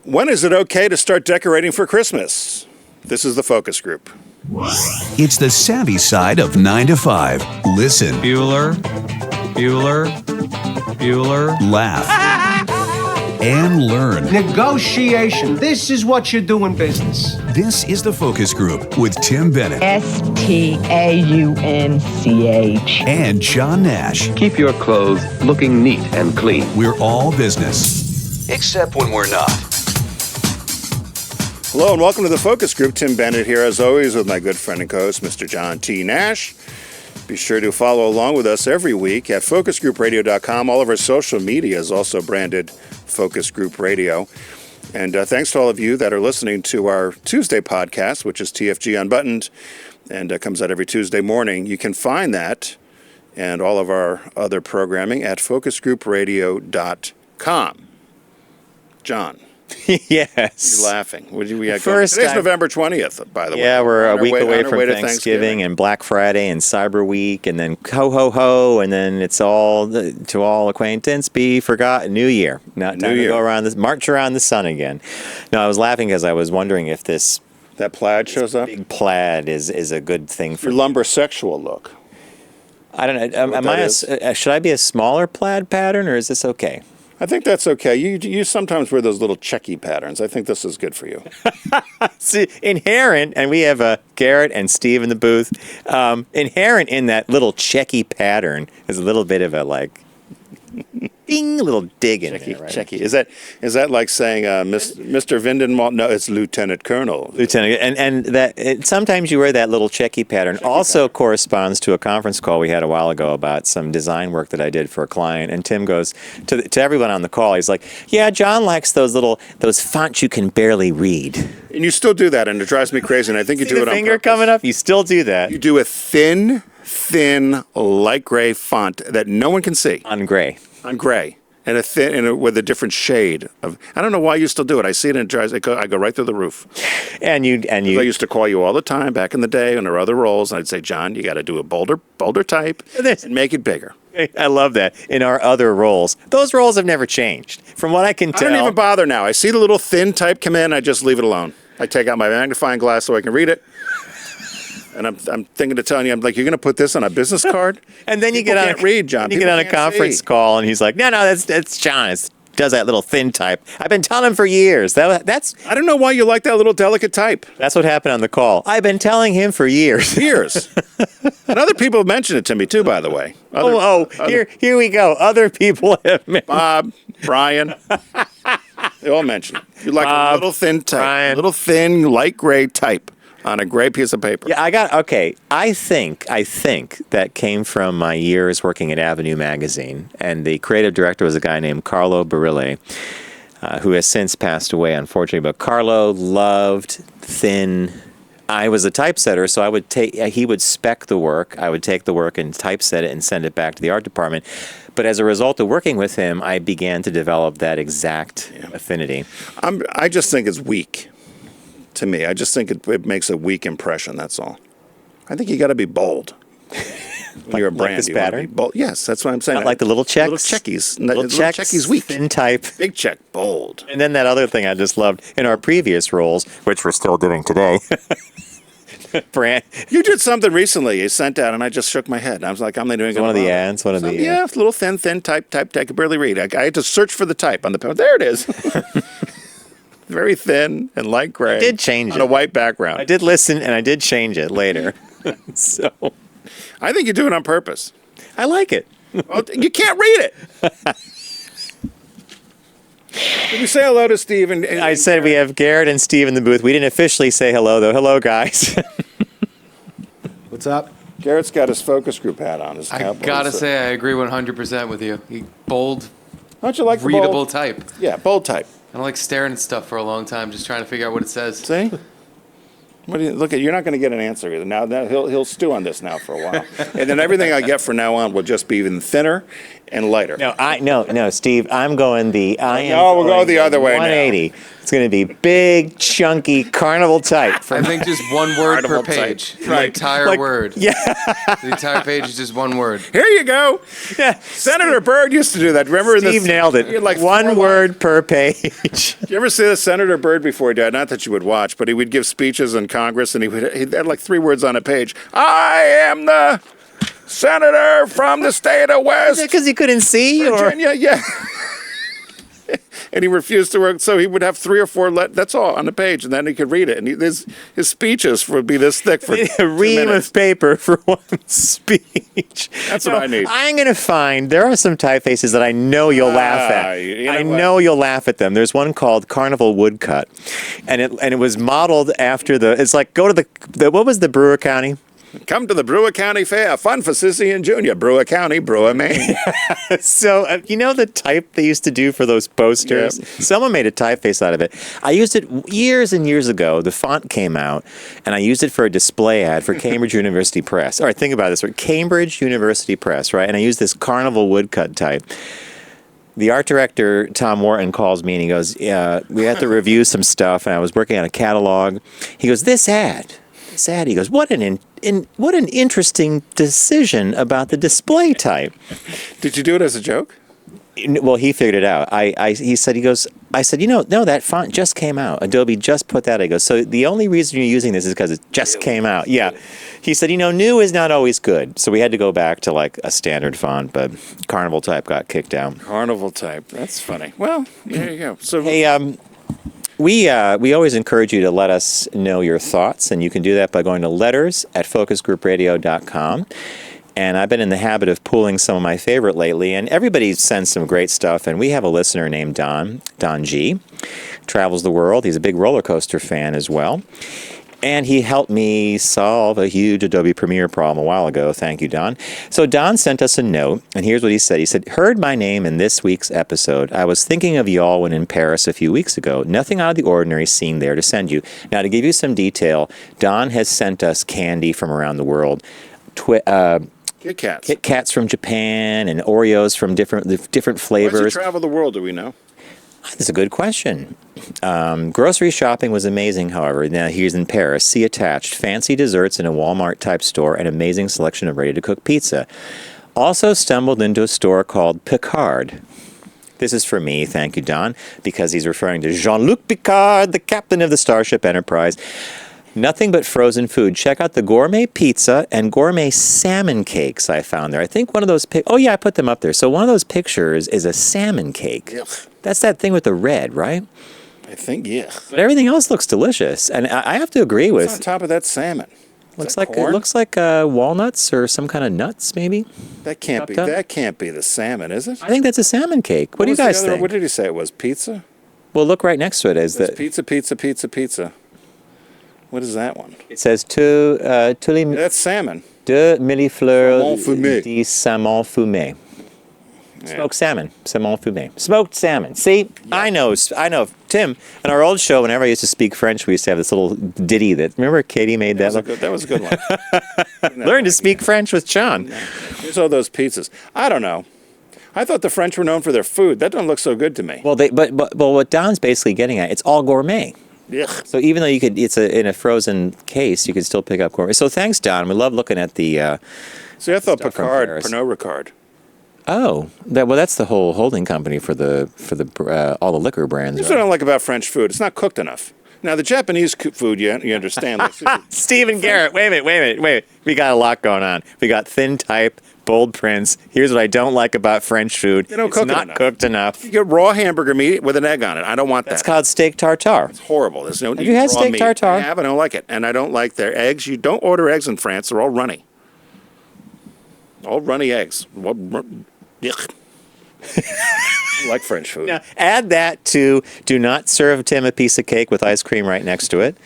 When is it okay to start decorating for Christmas? This is the focus group. It's the savvy side of 9 to 5. Listen. Bueller. Laugh. And learn. Negotiation. This is what you do in business. This is the focus group with Tim Bennett. Staunch. And John Nash. Keep your clothes looking neat and clean. We're all business. Except when we're not. Hello and welcome to the focus group. Tim Bennett here as always with my good friend and co-host, Mr. John T. Nash. Be sure to follow along with us every week at focusgroupradio.com. All of our social media is also branded Focus Group Radio. And thanks to all of you that are listening to our Tuesday podcast, which is TFG Unbuttoned, and comes out every Tuesday morning. You can find that and all of our other programming at focusgroupradio.com. John. Yes. You're laughing. What did we have First, Today's November 20th, by the way. Yeah, we're a week away on our from way to Thanksgiving and Black Friday and Cyber Week, and then ho ho ho, and then it's all to all acquaintance be forgotten. New Year. Not time to go around this, march around the sun again. No, I was laughing because I was wondering if that plaid shows up. Big plaid is a good thing for your lumbersexual look. I don't know. Should I be a smaller plaid pattern, or is this okay? I think that's okay. You sometimes wear those little checky patterns. I think this is good for you. See, inherent, and we have Garrett and Steve in the booth. Inherent in that little checky pattern is a little bit of a ding, little dig in there. Right? Checky. Is that like saying Mr. Vindenwald? No, it's Lieutenant Colonel. Lieutenant, and that sometimes you wear that little checky pattern. Also corresponds to a conference call we had a while ago about some design work that I did for a client. And Tim goes to everyone on the call. He's like, "Yeah, John likes those fonts you can barely read." And you still do that, and it drives me crazy. And I think you do it on purpose. Finger coming up. You still do that. You do a thin, light gray font that no one can see. On gray. And with a different shade of. I don't know why you still do it. I see it and it drives. I go right through the roof. And you. I used to call you all the time back in the day on our other roles. And I'd say, John, you got to do a bolder type and make it bigger. I love that. In our other roles, those roles have never changed. From what I can tell, I don't even bother now. I see the little thin type come in. I just leave it alone. I take out my magnifying glass so I can read it. And I'm thinking of telling you, I'm like, you're going to put this on a business card? And then you can't read, John. You get on a conference call, and he's like, no, that's John. It does that little thin type. I've been telling him for years. That's. I don't know why you like that little delicate type. That's what happened on the call. I've been telling him for years. And other people have mentioned it to me, too, by the way. Here we go. Other people have mentioned Bob, Brian. They all mention it. You like a little thin type. Brian. A little thin, light gray type. On a gray piece of paper. Yeah, I think that came from my years working at Avenue Magazine, and the creative director was a guy named Carlo Barile, who has since passed away, unfortunately. But Carlo loved thin. I was a typesetter, so he would spec the work. I would take the work and typeset it and send it back to the art department. But as a result of working with him, I began to develop that exact affinity. I just think it's weak. To me, I just think it makes a weak impression. That's all. I think you got to be bold. You're a brand. Like this pattern? Bold. Yes, that's what I'm saying. Not like the little checks. Little checkies. Little checkies weak. Thin type. Big check. Bold. And then that other thing I just loved in our previous roles, which we're still doing today. Brand. You did something recently. You sent out, and I just shook my head. I was like, I'm not doing one of the ads. Yeah, it's a little thin type. I could barely read. I had to search for the type on the paper. There it is. Very thin and light gray. I did change it. On a white background. I did listen, and I did change it later. So, I think you do it on purpose. I like it. Well, you can't read it. Did we say hello to Steve? I said we have Garrett and Steve in the booth. We didn't officially say hello, though. Hello, guys. What's up? Garrett's got his focus group hat on. I gotta say, I agree 100% with you. Bold, don't you like the readable bold type. Yeah, bold type. I don't like staring at stuff for a long time, just trying to figure out what it says. See? You're not going to get an answer either. Now he'll stew on this now for a while, and then everything I get from now on will just be even thinner and lighter. No, Steve. I'm going we'll go the other way. 180. Now. It's going to be big, chunky, carnival type. I think just one word per Carnival type. page. The Right. entire word. Yeah. The entire page is just one word. Here you go. Yeah. Senator Byrd used to do that. Remember? Steve nailed he it. had like One 4 word per page. You ever see the Senator Byrd before he died? Not that you would watch, but he would give speeches in Congress, and he had like 3 words on a page. I am the senator from the state of West Because he couldn't see? Or? Virginia. Yeah. And he refused to work, so he would have 3 or 4 that's all on the page, and then he could read it. And his speeches would be this thick for A 2 ream minutes. of paper for one speech. That's what I need. I'm going to find, there are some typefaces that I know you'll laugh at. you know I what? know you'll laugh at them. There's one called Carnival Woodcut. And it was modeled after it's like, go to what was the Brewer County? Come to the Brewer County Fair. Fun for Sissy and Junior. Brewer County, Brewer, Maine. So, you know the type they used to do for those posters? Yep. Someone made a typeface out of it. I used it years and years ago. The font came out, and I used it for a display ad for Cambridge University Press. All right, think about this. Cambridge University Press, right? And I used this Carnival Woodcut type. The art director, Tom Wharton, calls me and he goes, yeah, we had to review some stuff, and I was working on a catalog. He goes, this ad. He goes, what an interesting decision about the display type. Did you do it as a joke? Well, he figured it out. I said, no, that font just came out. Adobe just put that. I go, so the only reason you're using this is because it just came out. Yeah. He said, new is not always good. So we had to go back to like a standard font, but Carnival type got kicked out. Carnival type. That's funny. Well, there you go. So Hey, we always encourage you to let us know your thoughts, and you can do that by going to letters@focusgroupradio.com. And I've been in the habit of pulling some of my favorite lately, and everybody sends some great stuff. And we have a listener named Don G. Travels the world. He's a big roller coaster fan as well. And he helped me solve a huge Adobe Premiere problem a while ago. Thank you, Don. So Don sent us a note, and here's what he said. He said, heard my name in this week's episode. I was thinking of y'all when in Paris a few weeks ago. Nothing out of the ordinary seen there to send you. Now, to give you some detail, Don has sent us candy from around the world. Kit Kats. Kit Kats from Japan and Oreos from different Why flavors. does he travel the world, do we know? That's a good question. Grocery shopping was amazing, however. Now, he's in Paris. See attached. Fancy desserts in a Walmart-type store and amazing selection of ready-to-cook pizza. Also stumbled into a store called Picard. This is for me, thank you, Don, because he's referring to Jean-Luc Picard, the captain of the Starship Enterprise. Nothing but frozen food. Check out the gourmet pizza and gourmet salmon cakes I found there. I think one of those oh yeah, I put them up there. So one of those pictures is a salmon cake. Yuck. That's that thing with the red, right? I think, yeah. But everything else looks delicious, and I have to agree What's on with. top of that salmon? Looks that like corn? it looks like walnuts or some kind of nuts, maybe. That can't be. chopped up. That can't be the salmon, is it? I think that's a salmon cake. What do you was the guys other- think? What did he say it was? Pizza? Well, look right next to it. Is It's that pizza, pizza, pizza, pizza. What is that one? it says tous les That's salmon. deux millefleurs Saumon fumé. de salmon fumé. Smoked salmon, salmon fumé. Smoked salmon. See, I know. Tim, in our old show, whenever I used to speak French, we used to have this little ditty that. Remember, Katie made that. That was a good one. Learn to speak French with John. Here's all those pizzas. I don't know. I thought the French were known for their food. That don't look so good to me. Well, but what Don's basically getting at, it's all gourmet. Yuck. So even though it's in a frozen case, you can still pick up gourmet. So thanks, Don. We love looking at the. See, I thought Stuff from Picard, Paris. Pernod Ricard. That's the whole holding company for the all the liquor brands. Here's what I Right? don't like about French food. It's not cooked enough. Now, the Japanese food, you understand. Like, Stephen Garrett, wait a minute. We got a lot going on. We got thin type, bold prints. Here's what I don't like about French food. They don't it's cook it not enough. cooked enough. you get raw hamburger meat with an egg on it. I don't want that. That's called steak tartare. It's horrible. There's no. Have you had raw steak meat. tartare? I have. I don't like it, and I don't like their eggs. You don't order eggs in France. They're all runny. All runny eggs. Yuck. I like French food. Now, add that to do not serve Tim a piece of cake with ice cream right next to it.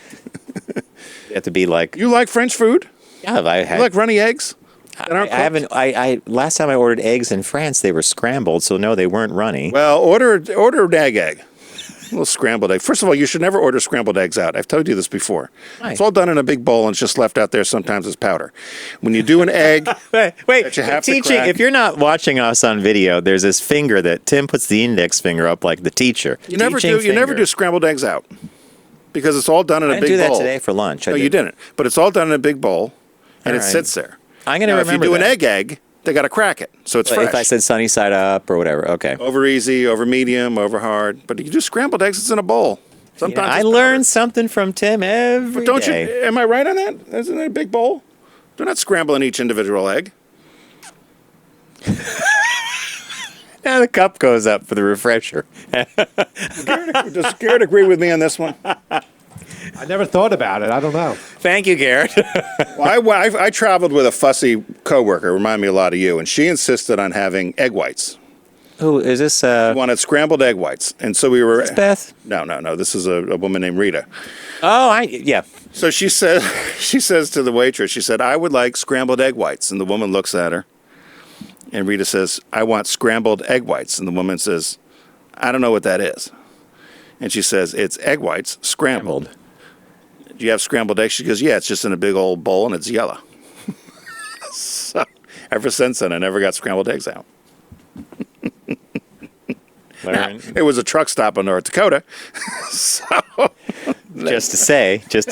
You have to be like, You like French food? yeah, I had. You like runny eggs? That I aren't cooked? haven't. I last time I ordered eggs in France, they were scrambled, so no, they weren't runny. Well, order an egg. little scrambled egg. First of all, you should never order scrambled eggs out. I've told you this before. Why? It's all done in a big bowl and it's just left out there sometimes as powder. When you do an egg, Wait, that you have to teaching. crack- If you're not watching us on video, there's this finger that Tim puts the index finger up like the teacher. you never do scrambled eggs out because it's all done in I a didn't big do that bowl. today for lunch. No, you didn't. But it's all done in a big bowl and it All right. sits there. I'm gonna Now, remember if you do that. an egg, they got to crack it, so it's fresh. If I said sunny side up or whatever, okay. Over easy, over medium, over hard. But you do scrambled eggs, it's in a bowl. Sometimes I it's learn something from Tim every Don't day. you? Am I right on that? Isn't it a big bowl? They're not scrambling each individual egg. Now the cup goes up for the refresher. Does Garrett agree with me on this one? I never thought about it. I don't know. Thank you, Garrett. Well, I traveled with a fussy coworker, remind me a lot of you, and she insisted on having egg whites. Who is this? She wanted scrambled egg whites, and so we were. Is Beth? No. This is a woman named Rita. Oh, yeah. So she says to the waitress, she said, "I would like scrambled egg whites," and the woman looks at her, and Rita says, "I want scrambled egg whites," and the woman says, "I don't know what that is," and she says, "It's egg whites scrambled." Do you have scrambled eggs? She goes, "Yeah, it's just in a big old bowl and it's yellow." So ever since then, I never got scrambled eggs out. Now, it was a truck stop in North Dakota, so Just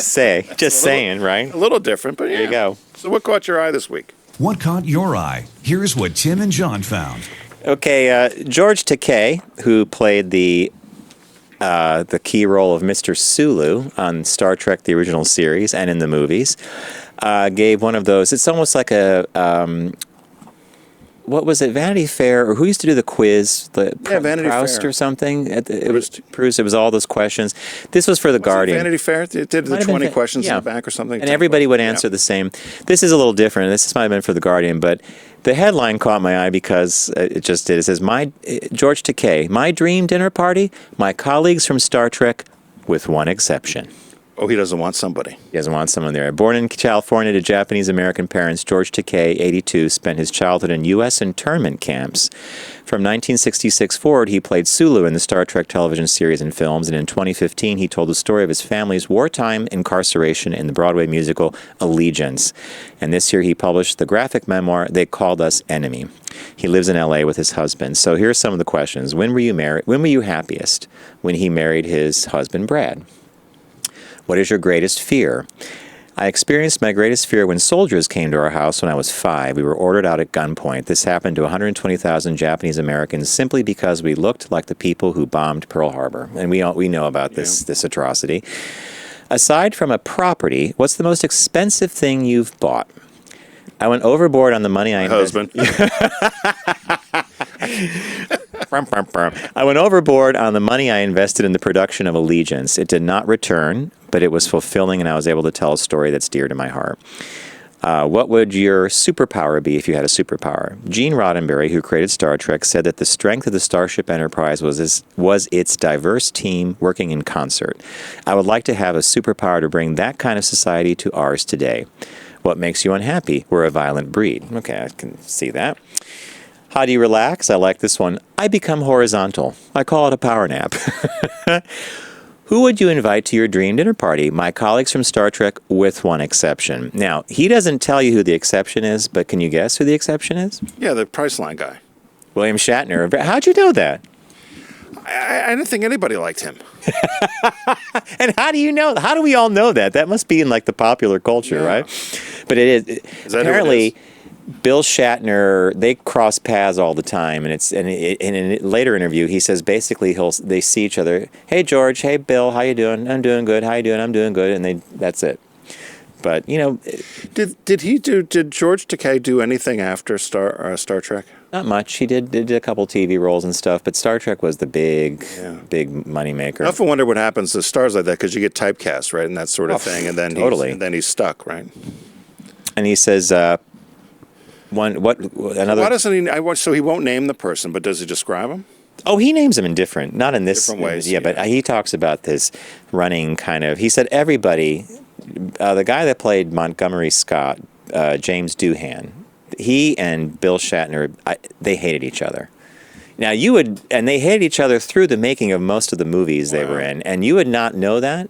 saying, right? a little different, but yeah. There you go. So what caught your eye this week? What caught your eye? Here's what Tim and John found. Okay, George Takei, who played the key role of Mr. Sulu on Star Trek, the original series, and in the movies, gave one of those. It's almost like a what was it, Vanity Fair, or who used to do the quiz? Vanity Proust Fair. or something? It was Proust. Proust. It was all those questions. This was for the Guardian. Vanity Fair? It did the Might have 20 been questions yeah. in the back or something? And everybody would answer the same. This is a little different. This might have been for the Guardian, but the headline caught my eye because it just did. It says, George Takei, my dream dinner party, my colleagues from Star Trek, with one exception. Oh, he doesn't want somebody. He doesn't want someone there. Born in California to Japanese-American parents, George Takei, 82, spent his childhood in U.S. internment camps. From 1966 forward, he played Sulu in the Star Trek television series and films, and in 2015, he told the story of his family's wartime incarceration in the Broadway musical Allegiance. And this year, he published the graphic memoir, They Called Us Enemy. He lives in L.A. with his husband. So here's some of the questions. When were you married? When were you happiest? When he married his husband, Brad. What is your greatest fear? I experienced my greatest fear when soldiers came to our house when I was 5. We were ordered out at gunpoint. This happened to 120,000 Japanese Americans simply because we looked like the people who bombed Pearl Harbor. And we know about this atrocity. Aside from a property, what's the most expensive thing you've bought? I went overboard on the money I invested. I went overboard on the money I invested in the production of Allegiance. It did not return, but it was fulfilling, and I was able to tell a story that's dear to my heart. What would your superpower be if you had a superpower? Gene Roddenberry, who created Star Trek, said that the strength of the Starship Enterprise was its diverse team working in concert. I would like to have a superpower to bring that kind of society to ours today. What makes you unhappy? We're a violent breed. Okay, I can see that. How do you relax? I like this one. I become horizontal. I call it a power nap. Who would you invite to your dream dinner party? My colleagues from Star Trek, with one exception. Now, he doesn't tell you who the exception is, but can you guess who the exception is? Yeah, the Priceline guy. William Shatner. How'd you know that? I didn't think anybody liked him. And how do you know? How do we all know that? That must be in like the popular culture, right? But it is. Is that Apparently, who it Bill Shatner, they cross paths all the time, and in a later interview, he says basically they see each other. Hey George, hey Bill, how you doing? I'm doing good. How you doing? I'm doing good. And that's it. But you know, Did George Takei do anything after Star Trek? not much. He did a couple TV roles and stuff, but Star Trek was the big moneymaker. I often wonder what happens to stars like that because you get typecast, right, and that sort of thing, and then totally. he's stuck, right? And he says, another. Why doesn't he? So he won't name the person, but does he describe him? Oh, he names them in not in this Different ways, Yeah, but he talks about this running kind of. He said everybody, the guy that played Montgomery Scott, James Doohan, he and Bill Shatner, they hated each other. Now you would, and they hated each other through the making of most of the movies they were in, and you would not know that.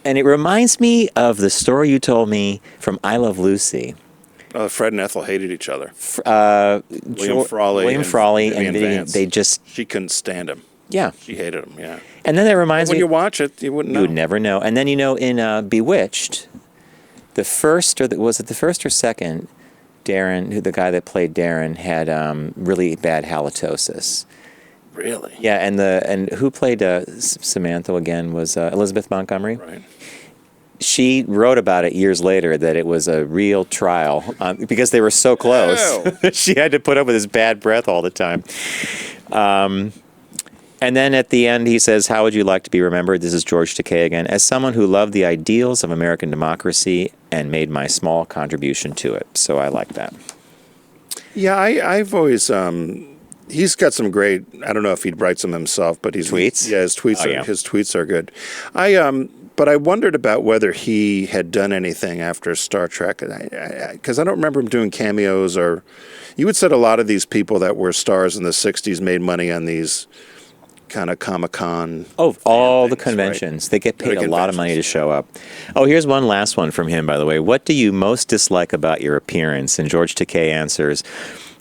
And it reminds me of the story you told me from I Love Lucy. Fred and Ethel hated each other. William Frawley and Vivian Vivian, Vance. they just, She couldn't stand him. yeah. She hated him, yeah. And then that reminds When me, you watch it, you wouldn't know. you would never know. And then, in Bewitched, the first, was it the first or second, Darren, the guy that played Darren, had really bad halitosis. Really? Yeah, and who played Samantha again was Elizabeth Montgomery. Right. She wrote about it years later that it was a real trial because they were so close. She had to put up with his bad breath all the time. And then at the end, he says, "How would you like to be remembered?" This is George Takei again. "As someone who loved the ideals of American democracy and made my small contribution to it." So I like that. Yeah, I've always he's got some great. I don't know if he writes them himself, but he's Tweets? Yeah, his tweets are good. But I wondered about whether he had done anything after Star Trek, because I don't remember him doing cameos or. You had said a lot of these people that were stars in the '60s made money on these kind of Comic-Con. Oh, all the things, conventions. right? They get paid The a lot of money to conventions, show up. Oh, here's one last one from him, by the way. "What do you most dislike about your appearance?" And George Takei answers,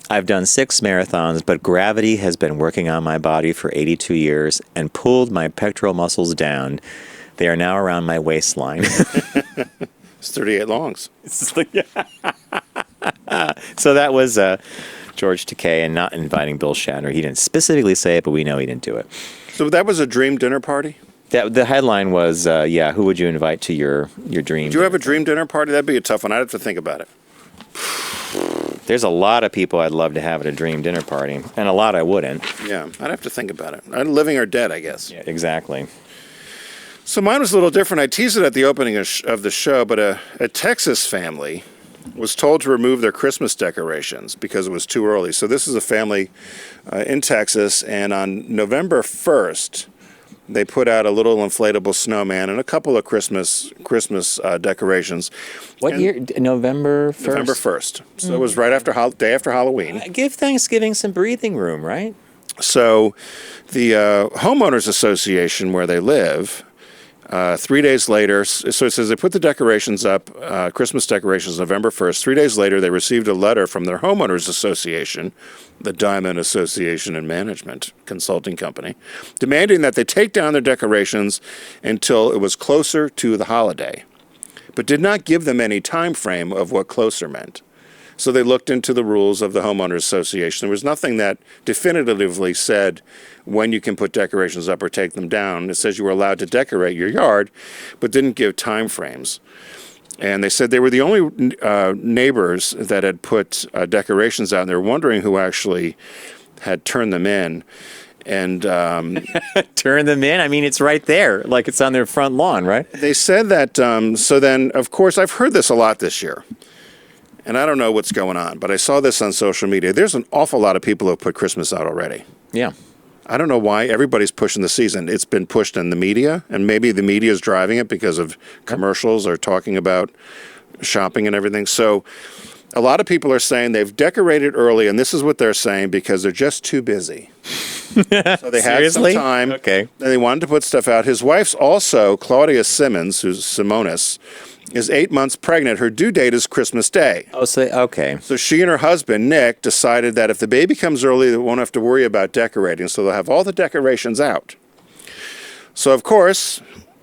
"I've done 6 marathons, but gravity has been working on my body for 82 years and pulled my pectoral muscles down. They are now around my waistline." It's 38 longs. So that was George Takei, and not inviting Bill Shatner. He didn't specifically say it, but we know he didn't do it. So that was a dream dinner party? The headline was, who would you invite to your dream? Do you have a dream dinner party? That'd be a tough one. I'd have to think about it. There's a lot of people I'd love to have at a dream dinner party, and a lot I wouldn't. Yeah, I'd have to think about it. Living or dead, I guess. Yeah, exactly. So mine was a little different. I teased it at the opening of the show, but a Texas family was told to remove their Christmas decorations because it was too early. So this is a family in Texas, and on November 1st, they put out a little inflatable snowman and a couple of Christmas decorations. What year? November 1st? November 1st. So it was right after day after Halloween. Give Thanksgiving some breathing room, right? So the homeowners association where they live, 3 days later, so it says they put the decorations up, Christmas decorations, November 1st. 3 days later, they received a letter from their homeowners association, the Diamond Association and Management Consulting Company, demanding that they take down their decorations until it was closer to the holiday, but did not give them any time frame of what closer meant. So they looked into the rules of the homeowners association. There was nothing that definitively said when you can put decorations up or take them down. It says you were allowed to decorate your yard, but didn't give time frames. And they said they were the only neighbors that had put decorations out, and they were wondering who actually had turned them in. And Turn them in? I mean, it's right there, like it's on their front lawn, right? they said that, so then, of course, I've heard this a lot this year. And I don't know what's going on, but I saw this on social media. There's an awful lot of people who have put Christmas out already. Yeah. I don't know why everybody's pushing the season. It's been pushed in the media, and maybe the media is driving it because of commercials or talking about shopping and everything. So a lot of people are saying they've decorated early, and this is what they're saying, because they're just too busy. So they had Seriously? some time, Okay. and they wanted to put stuff out. His wife's also, Claudia Simmons, who's Simonis, is 8 months pregnant. Her due date is Christmas Day. Oh, so, okay. So she and her husband, Nick, decided that if the baby comes early, they won't have to worry about decorating, so they'll have all the decorations out. So, of course,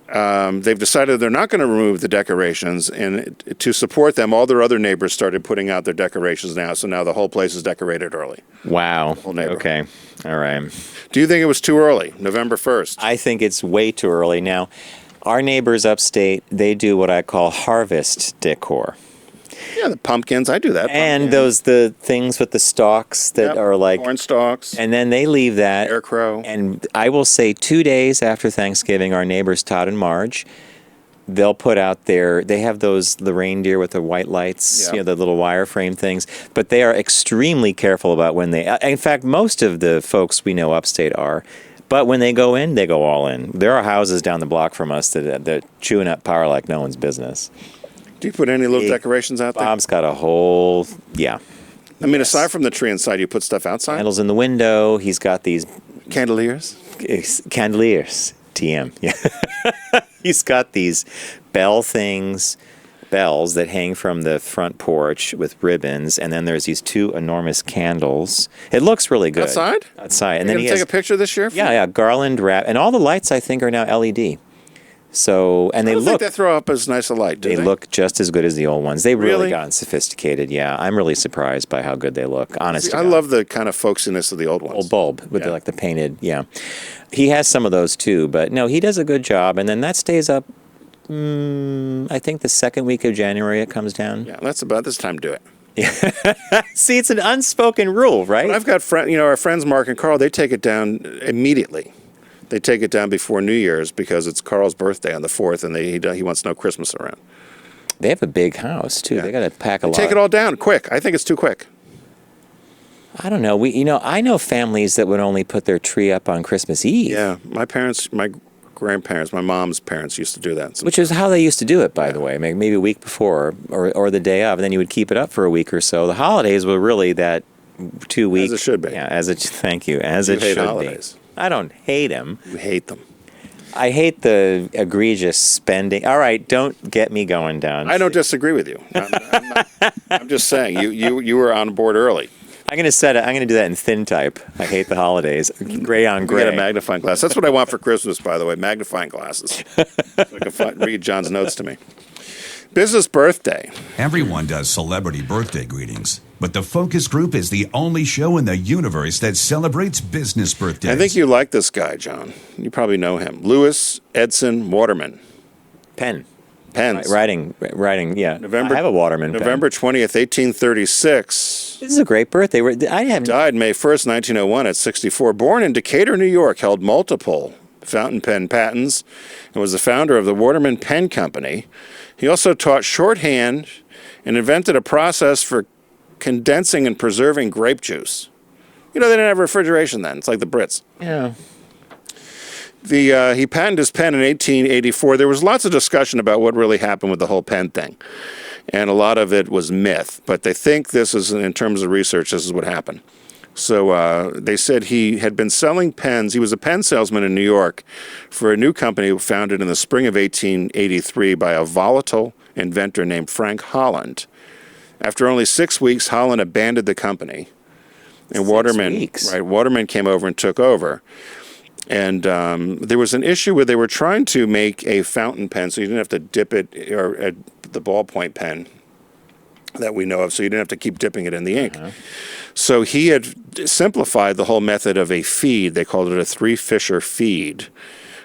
they've decided they're not going to remove the decorations, and to support them, all their other neighbors started putting out their decorations now, so now the whole place is decorated early. Wow. neighborhood. Okay. All right. Do you think it was too early, November 1st? I think it's way too early now. Our neighbors upstate, they do what I call harvest decor. Yeah, the pumpkins, I do that. And Pumpkins. the things with the stalks that Yep, are like, corn stalks, and then they leave that. scarecrow. And I will say 2 days after Thanksgiving, our neighbors Todd and Marge, they'll put out they have the reindeer with the white lights, Yeah. the little wireframe things, but they are extremely careful about when in fact, most of the folks we know upstate are, but when they go in, they go all in. There are houses down the block from us that chewing up power like no one's business. Do you put any little decorations out there? Bob's got a whole, yeah. I mean, aside from the tree inside, you put stuff outside? Candles in the window. He's got these Candeliers? candeliers. TM. Yeah. He's got these bells that hang from the front porch with ribbons, and then there's these 2 enormous candles. It looks really good. Outside? Outside. And You're then going he to take has, a picture this year? yeah, garland wrap, and all the lights I think are now LED. So, and I they don't look think they throw up as nice a light, do they they? look just as good as the old ones. They've really Really? gotten sophisticated. Yeah, I'm really surprised by how good they look. Honestly, I love the kind of folksiness of the old ones. old bulb with Yeah. the painted. Yeah, he has some of those too, but no, he does a good job. And then that stays up. I think the second week of January it comes down. Yeah, that's about this time to do it. See, it's an unspoken rule, right? I've got our friends Mark and Carl. They take it down immediately. They take it down before New Year's because it's Carl's birthday on the 4th, and he wants no Christmas around. They have a big house too. Yeah. They got to pack a lot. Take it all down quick. I think it's too quick. I don't know. I know families that would only put their tree up on Christmas Eve. Yeah, my parents, my grandparents, my mom's parents used to do that. Which is how they used to do it, by the way. Maybe a week before or the day of, and then you would keep it up for a week or so. The holidays were really that 2 weeks. As it should be. Yeah, thank you. As You it hate should holidays. be. I don't hate them. You hate them. I hate the egregious spending. All right, don't get me going down. I don't disagree with you. I'm just saying you were on board early. I'm going to do that in thin type. I hate the holidays. Gray on We gray. got a magnifying glass. That's what I want for Christmas, by the way. Magnifying glasses. So I can read John's notes to me. Business birthday. Everyone does celebrity birthday greetings, but the Focus Group is the only show in the universe that celebrates business birthdays. I think you like this guy, John. You probably know him. Louis Edson Waterman. Pen. Pens. Writing, yeah. I have a Waterman pen. November 20th, 1836. This is a great birthday. I have Died May 1st, 1901 at 64. Born in Decatur, New York. Held multiple fountain pen patents and was the founder of the Waterman Pen Company. He also taught shorthand and invented a process for condensing and preserving grape juice. They didn't have refrigeration then. It's like the Brits. Yeah. He patented his pen in 1884. There was lots of discussion about what really happened with the whole pen thing. And a lot of it was myth. But they think this is, in terms of research, this is what happened. So they said he had been selling pens. He was a pen salesman in New York for a new company founded in the spring of 1883 by a volatile inventor named Frank Holland. After only 6 weeks, Holland abandoned the company. And 6 weeks. Waterman came over and took over. And there was an issue where they were trying to make a fountain pen so you didn't have to dip it, or the ballpoint pen that we know of, so you didn't have to keep dipping it in the ink. So he had simplified the whole method of a feed. They called it a three-fisher feed,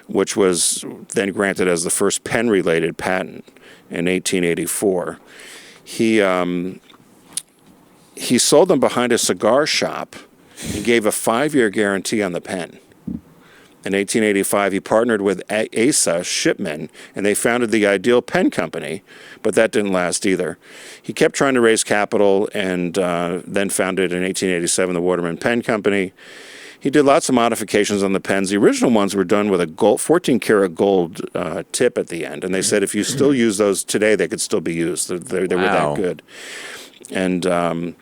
which was then granted as the first pen-related patent in 1884. He sold them behind a cigar shop and gave a 5-year guarantee on the pen. In 1885, he partnered with Asa Shipman, and they founded the Ideal Pen Company, but that didn't last either. He kept trying to raise capital and then founded in 1887 the Waterman Pen Company. He did lots of modifications on the pens. The original ones were done with a 14-karat gold tip at the end, and they said if you still use those today, they could still be used. They were that good. And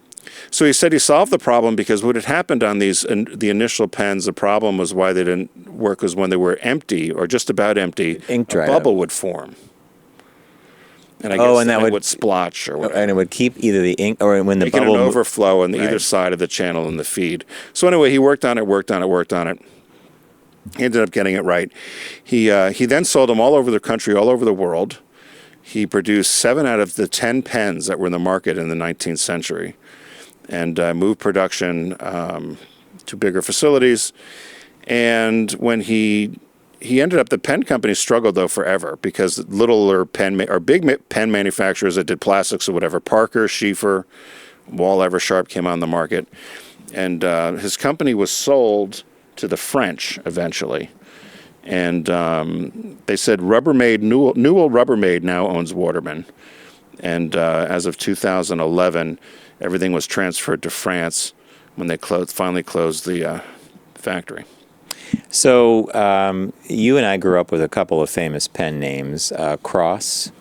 so he said he solved the problem because what had happened on the initial pens, the problem was why they didn't work was when they were empty or just about empty, ink dried a bubble up. would form. And I guess that would splotch or whatever. And it would keep either the ink or when the Making bubble an overflow on either Right. side of the channel in the feed. So anyway, he worked on it. He ended up getting it right. He then sold them all over the country, all over the world. He produced 7 out of the 10 pens that were in the market in the 19th century, and moved production to bigger facilities. And when he ended up, the pen company struggled though forever because littler big pen manufacturers that did plastics or whatever, Parker, Schieffer, Wall Eversharp came on the market, and his company was sold to the French eventually. And they said Rubbermaid, Newell Rubbermaid now owns Waterman, and as of 2011. Everything was transferred to France when they finally closed the factory. So you and I grew up with a couple of famous pen names, Cross.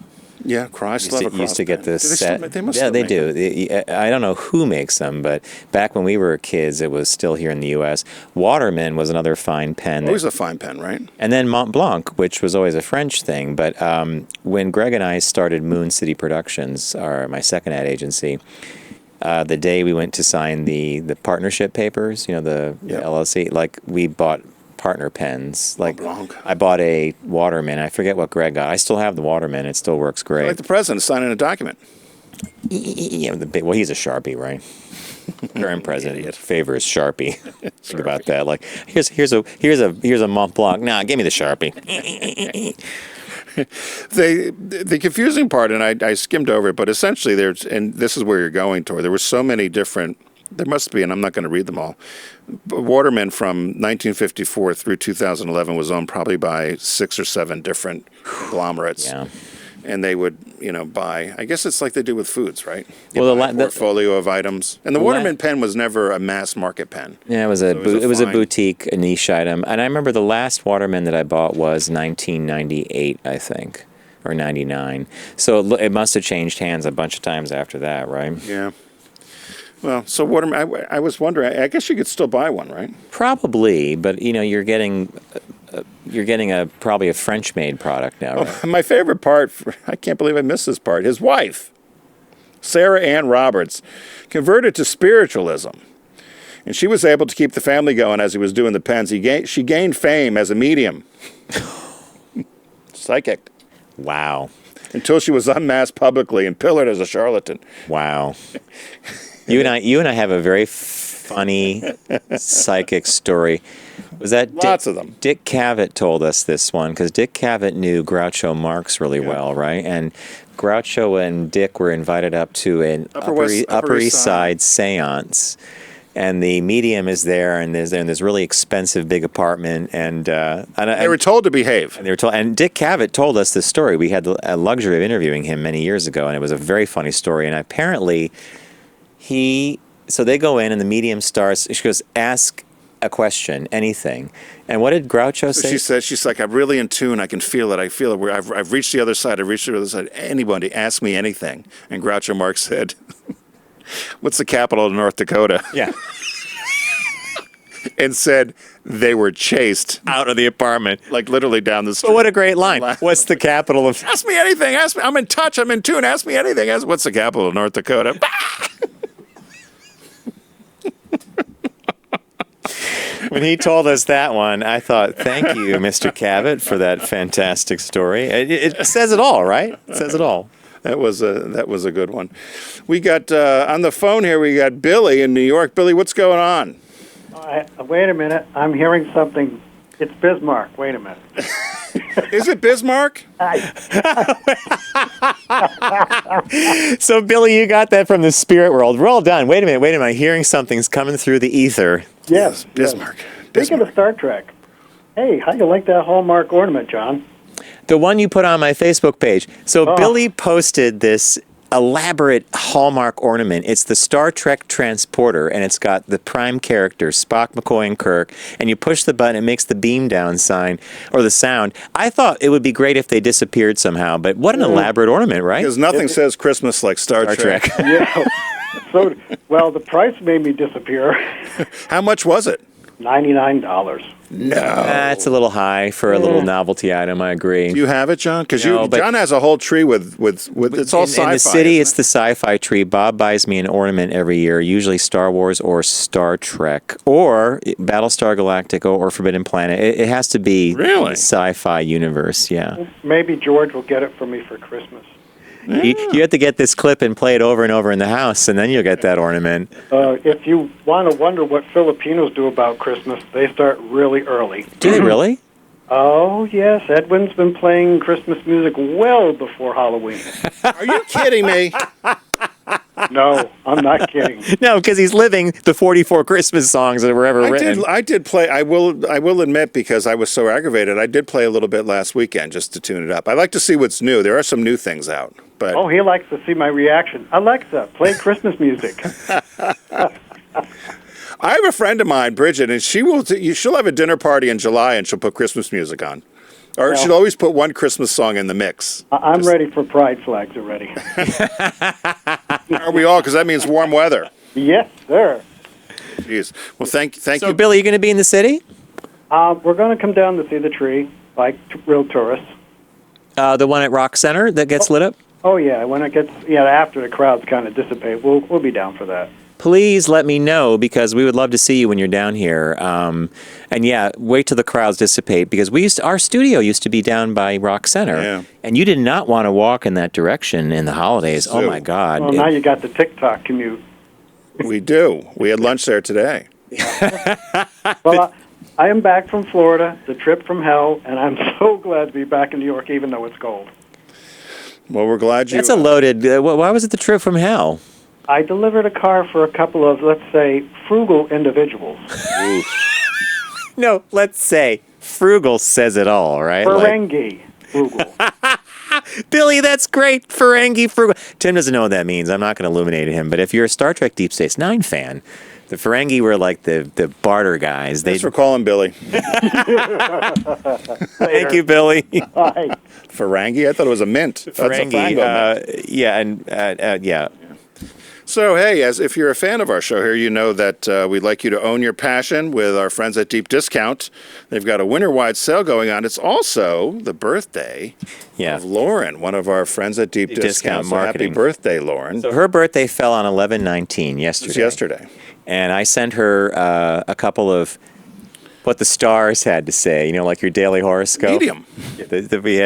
Yeah, Chrysler. Used to get this Do they set. still, they must Yeah, still they make do. them. I don't know who makes them, but back when we were kids, it was still here in the U.S. Waterman was another fine pen. Always a fine pen, right? And then Mont Blanc, which was always a French thing. But when Greg and I started Moon City Productions, my second ad agency, the day we went to sign the partnership papers, the LLC, like we bought partner pens. Like Blanc. I bought a Waterman. I forget what Greg got. I still have the Waterman. It still works great. Like the president signing a document. Yeah, well, he's a Sharpie, right? Current president favors Sharpie. Think about that. Like, here's a Mont Blanc. Nah, give me the Sharpie. The confusing part, and I skimmed over it, but essentially and this is where you're going toward. There were so many different. There must be, and I'm not going to read them all. But Waterman from 1954 through 2011 was owned probably by 6 or 7 different conglomerates. Yeah. And they would, buy. I guess it's like they do with foods, right? Well, buy a portfolio of items. And the Waterman pen was never a mass market pen. Yeah, it was a boutique, a niche item. And I remember the last Waterman that I bought was 1998, I think, or 99. So it must have changed hands a bunch of times after that, right? Yeah. Well, so Waterman, I was wondering. I guess you could still buy one, right? Probably, but you're getting probably a French-made product now. Right? My favorite part, I can't believe I missed this part. His wife, Sarah Ann Roberts, converted to spiritualism, and she was able to keep the family going as he was doing the pens. She gained fame as a medium, psychic. Wow. Until she was unmasked publicly and pillared as a charlatan. Wow. You and I have a very funny psychic story. Was that Lots of them. Dick Cavett told us this one because Dick Cavett knew Groucho Marx really well, right? And Groucho and Dick were invited up to an Upper East Side seance. And the medium is there, and there's in this really expensive big apartment, and they were told to behave. And they were told. And Dick Cavett told us this story. We had the luxury of interviewing him many years ago, and it was a very funny story. And apparently, so they go in, and the medium starts. She goes, "Ask a question, anything." And what did Groucho say? She said, "She's like, I'm really in tune. I can feel it. I feel it. I've reached the other side. I've reached the other side. Anybody, ask me anything." And Groucho Marx said, "What's the capital of North Dakota?" Yeah. And said they were chased Out of the apartment. like literally down the street. But what a great line. What's the capital of... Ask me anything. Ask me. I'm in touch. I'm in tune. Ask me anything. What's the capital of North Dakota? When he told us that one, I thought, thank you, Mr. Cavett, for that fantastic story. It says it all, right? It says it all. That was a good one. We got on the phone here. We got Billy in New York. Billy, what's going on? Wait a minute. I'm hearing something. It's Bismarck. Wait a minute. Is it Bismarck? So, Billy, you got that from the spirit world. Well done. Wait a minute. I'm hearing something's coming through the ether. Yes. Bismarck. Speaking of Star Trek, hey, how you like that Hallmark ornament, John? The one you put on my Facebook page. So, Billy posted this elaborate Hallmark ornament. It's the Star Trek transporter, and it's got the prime characters, Spock, McCoy, and Kirk, and you push the button, it makes the beam down sign, or the sound. I thought it would be great if they disappeared somehow, but what an elaborate ornament, right? Because nothing says Christmas like Star Trek. Yeah. So, well, the price made me disappear. How much was it? $99. No. That's a little high for a little novelty item, I agree. Do you have it, John? Because No, but- John has a whole tree with it's all sci-fi. In the city, isn't it's the sci-fi tree. Bob buys me an ornament every year, usually Star Wars or Star Trek or Battlestar Galactica or Forbidden Planet. It has to be Really? the sci-fi universe, yeah. Maybe George will get it for me for Christmas. You have to get this clip and play it over and over in the house, and then you'll get that ornament. If you want to wonder what Filipinos do about Christmas, they start really early. Do they really? Oh, yes. Edwin's been playing Christmas music well before Halloween. Are you kidding me? No, I'm not kidding. No, because he's living the 44 Christmas songs that were ever written. I did play. I will admit, because I was so aggravated, I did play a little bit last weekend just to tune it up. I like to see what's new. There are some new things out. But Oh, he likes to see my reaction. Alexa, play Christmas music. I have a friend of mine, Bridget, and she'll have a dinner party in July, and she'll put Christmas music on. Or she'll always put one Christmas song in the mix. I'm ready for pride flags already. Are we all? Because that means warm weather. Yes, sir. Jeez. Well, thank So, you. Billy, you going to be in the city? We're going to come down to see the tree, like real tourists. The one at Rock Center that gets lit up? Oh, yeah, when it gets, after the crowds kind of dissipate, we'll be down for that. Please let me know, because we would love to see you when you're down here. And yeah, wait till the crowds dissipate, because our studio used to be down by Rock Center, and you did not want to walk in that direction in the holidays. Oh my God! Well, now you got the TikTok commute. We do. We had lunch there today. Well, I am back from Florida, the trip from hell, and I'm so glad to be back in New York, even though it's cold. Well, we're glad you. That's a loaded. Why was it the trip from hell? I delivered a car for a couple of, let's say, frugal individuals. No, let's say frugal says it all, right? Ferengi frugal. Billy, that's great. Ferengi frugal. Tim doesn't know what that means. I'm not going to illuminate him. But if you're a Star Trek Deep Space Nine fan, the Ferengi were like the barter guys. Thanks for calling, Billy. Thank you, Billy. Bye. Ferengi? I thought it was a mint. Ferengi. Yeah. So, hey, as if you're a fan of our show here, you know that we'd like you to own your passion with our friends at Deep Discount. They've got a winter-wide sale going on. It's also the birthday of Lauren, one of our friends at Deep Discount. So happy birthday, Lauren. So her birthday fell on 11/19 yesterday. It was yesterday. And I sent her a couple of what the stars had to say, like your daily horoscope. Medium.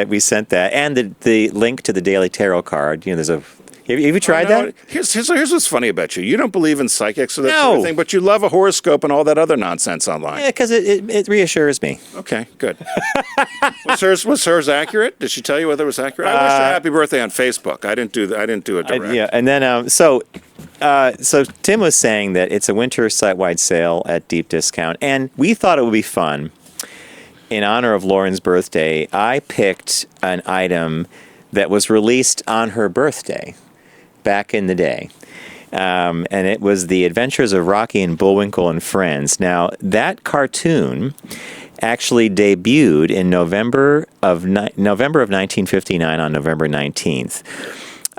We sent that. And the link to the daily tarot card. There's a... Have you tried that? Here's what's funny about you. You don't believe in psychics or that sort of thing, but you love a horoscope and all that other nonsense online. Yeah, because it reassures me. Okay, good. Was hers accurate? Did she tell you whether it was accurate? I wished her happy birthday on Facebook. I didn't do it direct. And then so Tim was saying that it's a winter site-wide sale at Deep Discount, and we thought it would be fun. In honor of Lauren's birthday, I picked an item that was released on her birthday back in the day. And it was The Adventures of Rocky and Bullwinkle and Friends. Now, that cartoon actually debuted in November of 1959 on November 19th.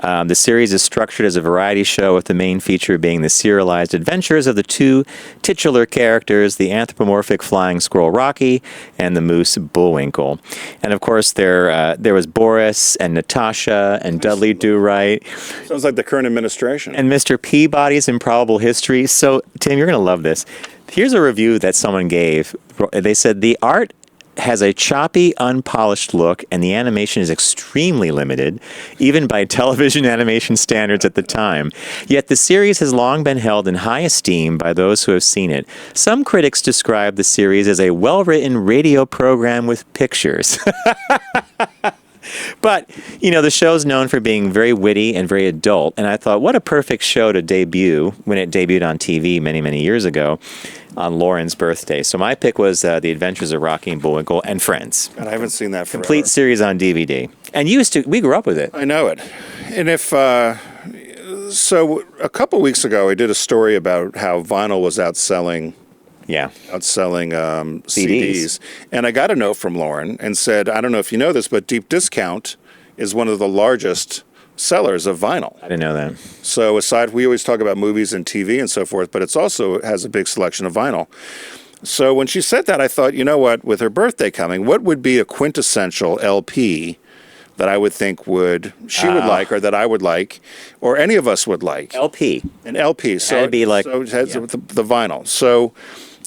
The series is structured as a variety show, with the main feature being the serialized adventures of the two titular characters, the anthropomorphic flying squirrel Rocky and the moose Bullwinkle. And of course, there was Boris and Natasha and Dudley Do-Right. Sounds like the current administration. And Mr. Peabody's Improbable History. So, Tim, you're going to love this. Here's a review that someone gave. They said, the art has a choppy, unpolished look, and the animation is extremely limited, even by television animation standards at the time. Yet the series has long been held in high esteem by those who have seen it. Some critics describe the series as a well-written radio program with pictures. But, the show's known for being very witty and very adult, and I thought, what a perfect show to debut when it debuted on TV many, many years ago on Lauren's birthday. So my pick was The Adventures of Rocky and Bullwinkle and Friends. And I haven't seen that forever. Complete series on DVD. And we grew up with it. I know it. And so a couple weeks ago, I did a story about how vinyl was outselling CDs. And I got a note from Lauren and said, I don't know if you know this, but Deep Discount is one of the largest sellers of vinyl. I didn't know that. So we always talk about movies and TV and so forth, but it has a big selection of vinyl. So when she said that, I thought, you know what, with her birthday coming, what would be a quintessential LP that I would think she would like, or that I would like, or any of us would like? LP. An LP. So it'd be like, so it has the vinyl. So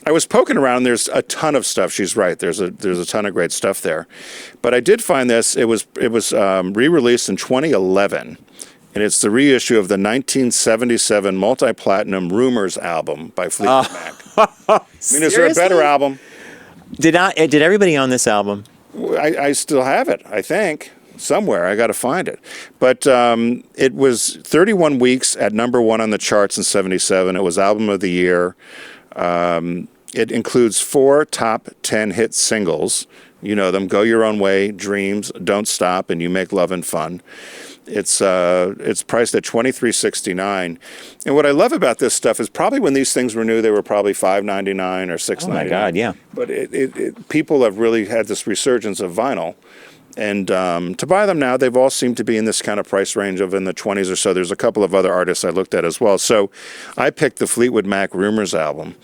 I was poking around. There's a ton of stuff. She's right. There's a ton of great stuff there. But I did find this. It was re-released in 2011, and it's the reissue of the 1977 multi-platinum Rumors album by Fleetwood Mac. I mean, is there a better album? Did everybody own this album? I still have it, I think. Somewhere. I got to find it. But it was 31 weeks at number one on the charts in 77. It was Album of the Year. It includes 4 top 10 hit singles. You know them: Go Your Own Way, Dreams, Don't Stop, and You Make Love and Fun. It's priced at $23.69. And what I love about this stuff is probably when these things were new, they were probably $5.99 or $6.99. Oh my God, yeah. But people have really had this resurgence of vinyl. And to buy them now, they've all seemed to be in this kind of price range of in the 20s or so. There's a couple of other artists I looked at as well. So I picked the Fleetwood Mac Rumors album,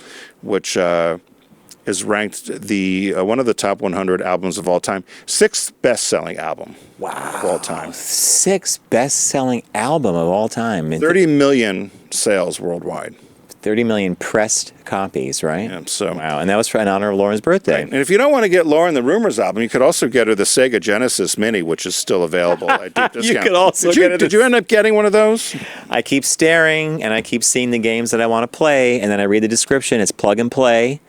which is ranked one of the top 100 albums of all time. 6th best-selling album of all time. 6th best-selling album of all time. 30 million sales worldwide. 30 million pressed copies, right? Yeah, so wow, and that was in honor of Lauren's birthday. Right. And if you don't want to get Lauren the Rumors album, you could also get her the Sega Genesis Mini, which is still available at deep discount. You could also get it. Did you end up getting one of those? I keep staring, and I keep seeing the games that I want to play, and then I read the description. It's plug and play.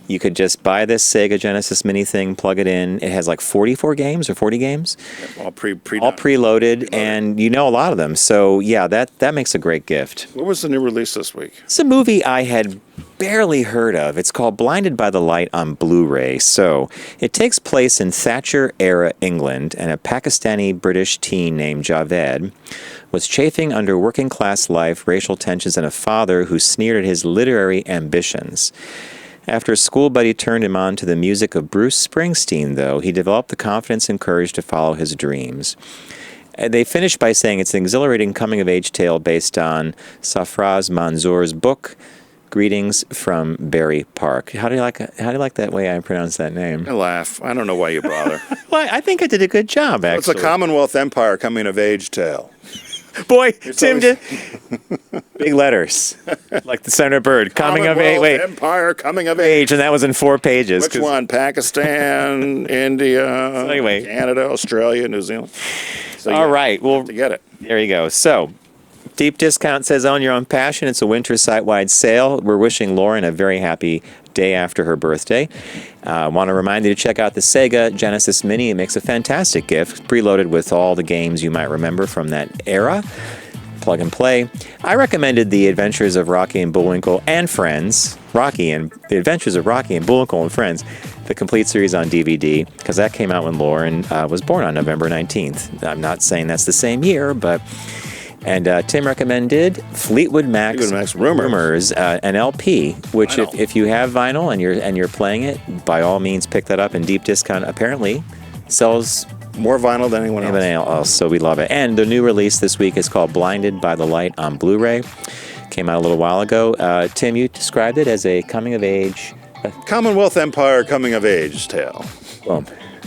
You could just buy this Sega Genesis Mini thing, plug it in. It has like 44 games or 40 games. Yeah, all preloaded, preloaded, and you know a lot of them. So, yeah, that makes a great gift. What was the new release this week? It's a movie I had barely heard of. It's called Blinded by the Light on Blu-ray. So, it takes place in Thatcher-era England, and a Pakistani-British teen named Javed was chafing under working-class life, racial tensions, and a father who sneered at his literary ambitions. After a school buddy turned him on to the music of Bruce Springsteen, though, he developed the confidence and courage to follow his dreams. They finished by saying it's an exhilarating coming-of-age tale based on Safraz Manzoor's book, Greetings from Berry Park. How do you like that way I pronounce that name? I laugh. I don't know why you bother. Well, I think I did a good job, actually. It's a Commonwealth Empire coming-of-age tale. Boy, Tim did big letters, like the Senator Bird. Coming of age. Wait, Empire coming of age, and that was in 4 pages. Which one? Pakistan, India, anyway. Canada, Australia, New Zealand. So all right, well, to get it. There you go. So, deep discount says own your own passion. It's a winter site-wide sale. We're wishing Lauren a very happy day after her birthday. I want to remind you to check out the Sega Genesis Mini. It makes a fantastic gift, preloaded with all the games you might remember from that era. Plug and play. I recommended The Adventures of Rocky and Bullwinkle and Friends. The Adventures of Rocky and Bullwinkle and Friends, the complete series on DVD, because that came out when Lauren was born on November 19th. I'm not saying that's the same year, but... And Tim recommended Fleetwood Mac's Rumors, an LP, which if you have vinyl and you're playing it, by all means pick that up. And deep discount apparently sells more vinyl than anyone else. So we love it. And the new release this week is called Blinded by the Light on Blu-ray. Came out a little while ago. Tim, you described it as a coming-of-age... Commonwealth Empire coming-of-age tale. Boom.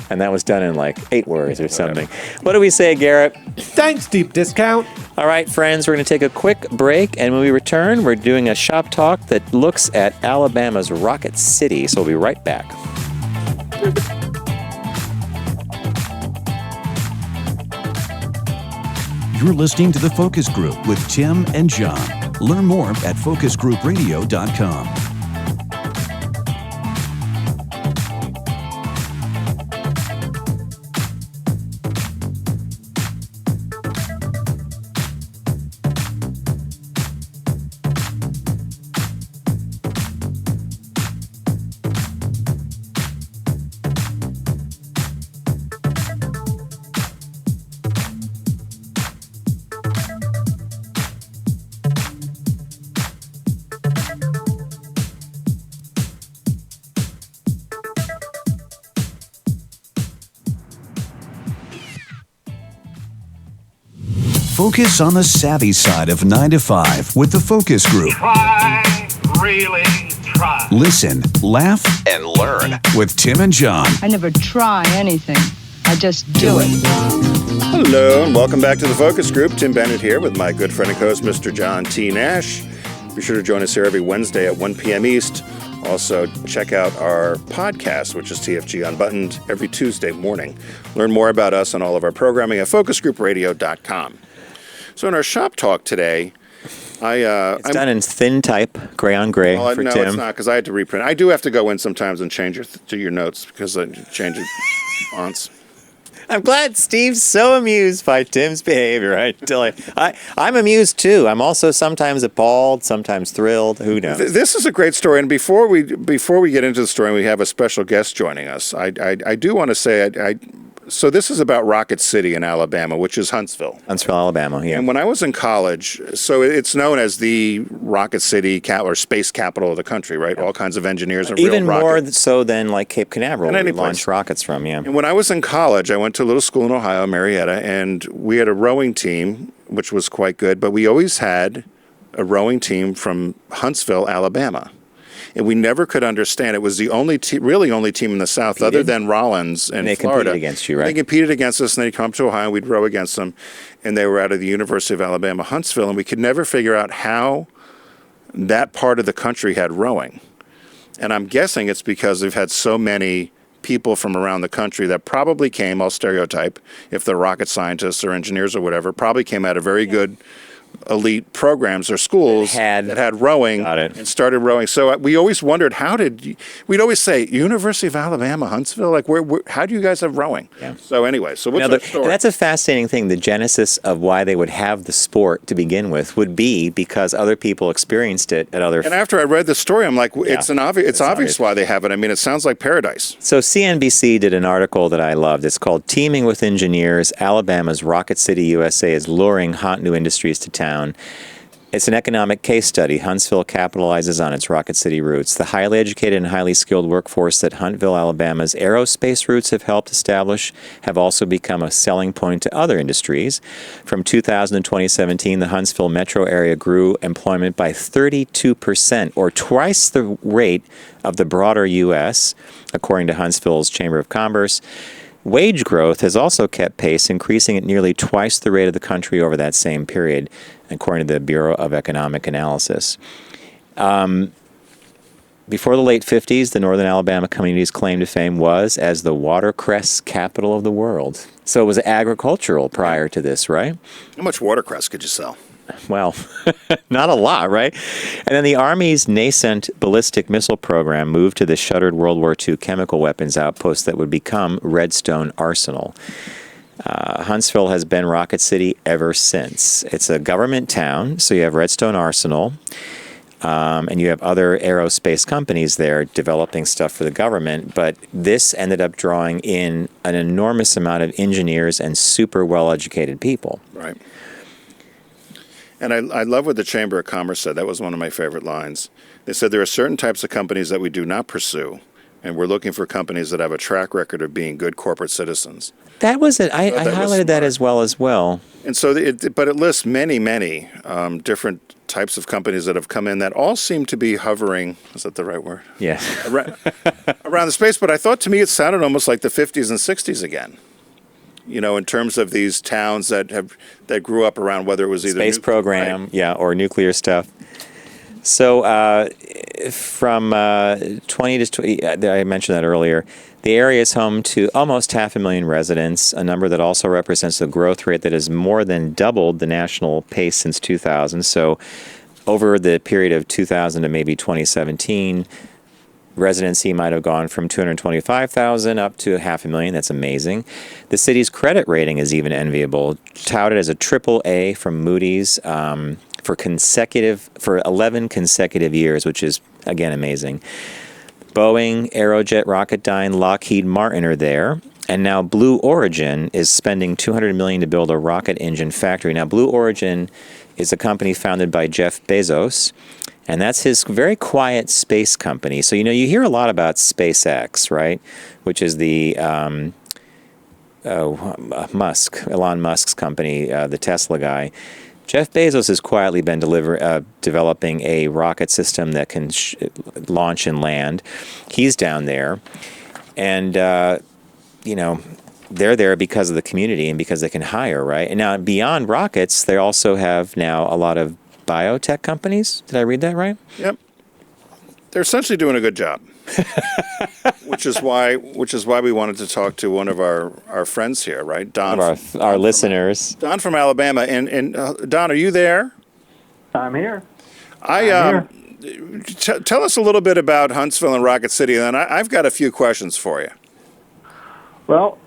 And that was done in like 8 words or something. What do we say, Garrett? Thanks, Deep Discount. All right, friends, we're going to take a quick break. And when we return, we're doing a shop talk that looks at Alabama's Rocket City. So we'll be right back. You're listening to The Focus Group with Tim and John. Learn more at focusgroupradio.com. Focus on the savvy side of 9 to 5 with the Focus Group. Try, really try. Listen, laugh, and learn with Tim and John. I never try anything. I just do it. Hello, and welcome back to the Focus Group. Tim Bennett here with my good friend and host, Mr. John T. Nash. Be sure to join us here every Wednesday at 1 p.m. East. Also, check out our podcast, which is TFG Unbuttoned, every Tuesday morning. Learn more about us and all of our programming at focusgroupradio.com. So in our shop talk today, it's done in thin type, gray on gray for no, Tim. No, it's not, because I had to reprint. I do have to go in sometimes and change your notes, because I change your fonts. I'm glad Steve's so amused by Tim's behavior. I'm amused too. I'm also sometimes appalled, sometimes thrilled. Who knows? This is a great story, and before we get into the story, we have a special guest joining us. I do want to say So this is about Rocket City in Alabama, which is Huntsville. Huntsville, Alabama, yeah. And when I was in college, so it's known as the Rocket City or space capital of the country, right? All kinds of engineers and Even real more rocket. so than like Cape Canaveral, And where any we launched rockets from, yeah. And when I was in college, I went to a little school in Ohio, Marietta, and we had a rowing team, which was quite good, but we always had a rowing team from Huntsville, Alabama. And we never could understand. It was the only really only team in the South, other than Rollins in they Florida. Competed against you, right? They competed against us, and they'd come to Ohio, and we'd row against them. And they were out of the University of Alabama, Huntsville, and we could never figure out how that part of the country had rowing. And I'm guessing it's because they've had so many people from around the country that probably came, I'll stereotype, if they're rocket scientists or engineers or whatever, probably came out of very good elite programs or schools that had rowing and started rowing. So we always wondered, we'd always say, University of Alabama, Huntsville, like how do you guys have rowing? Yeah. So anyway, so what's our story? That's a fascinating thing. The genesis of why they would have the sport to begin with would be because other people experienced it at other... And after I read the story, I'm like, it's obvious why they have it. I mean, it sounds like paradise. So CNBC did an article that I loved. It's called Teaming with Engineers, Alabama's Rocket City, USA is luring hot new industries to town. It's an economic case study. Huntsville capitalizes on its Rocket City roots. The highly educated and highly skilled workforce that Huntsville, Alabama's aerospace roots have helped establish have also become a selling point to other industries. From 2000 to 2017, the Huntsville metro area grew employment by 32%, or twice the rate of the broader U.S., according to Huntsville's Chamber of Commerce. Wage growth has also kept pace, increasing at nearly twice the rate of the country over that same period, according to the Bureau of Economic Analysis. Before the late 50s, the Northern Alabama community's claim to fame was as the watercress capital of the world. So it was agricultural prior to this, right? How much watercress could you sell? Well, not a lot, right? And then the Army's nascent ballistic missile program moved to the shuttered World War II chemical weapons outpost that would become Redstone Arsenal. Huntsville has been Rocket City ever since. It's a government town, so you have Redstone Arsenal, and you have other aerospace companies there developing stuff for the government, but this ended up drawing in an enormous amount of engineers and super well-educated people. Right. And I love what the Chamber of Commerce said. That was one of my favorite lines. They said there are certain types of companies that we do not pursue, and we're looking for companies that have a track record of being good corporate citizens. That was it. I highlighted that as well. And so, but it lists many different types of companies that have come in that all seem to be hovering. Is that the right word? Yeah. Around the space. But I thought to me it sounded almost like the 50s and 60s again. You know, in terms of these towns that grew up around whether it was either space program, right? Or nuclear stuff. So from 20 to 20, I mentioned that earlier. The area is home to almost 500,000 residents, a number that also represents a growth rate that has more than doubled the national pace since 2000. So over the period of 2000 to maybe 2017, residency might have gone from 225,000 up to 500,000. That's amazing. The city's credit rating is even enviable, touted as a AAA from Moody's for 11 consecutive years, which is, again, amazing. Boeing, Aerojet Rocketdyne, Lockheed Martin are there. And now Blue Origin is spending $200 million to build a rocket engine factory. Now, Blue Origin is a company founded by Jeff Bezos, and that's his very quiet space company. So, you hear a lot about SpaceX, right? Which is the Elon Musk's company, the Tesla guy. Jeff Bezos has quietly been developing a rocket system that can launch and land. He's down there. And, they're there because of the community and because they can hire, right? And now, beyond rockets, they also have now a lot of biotech companies. Did I read that right? Yep. They're essentially doing a good job. which is why we wanted to talk to one of our friends here, right? Don, our listeners. Don from Alabama, and Don, are you there? I'm here. Tell us a little bit about Huntsville and Rocket City, and then I've got a few questions for you. Well,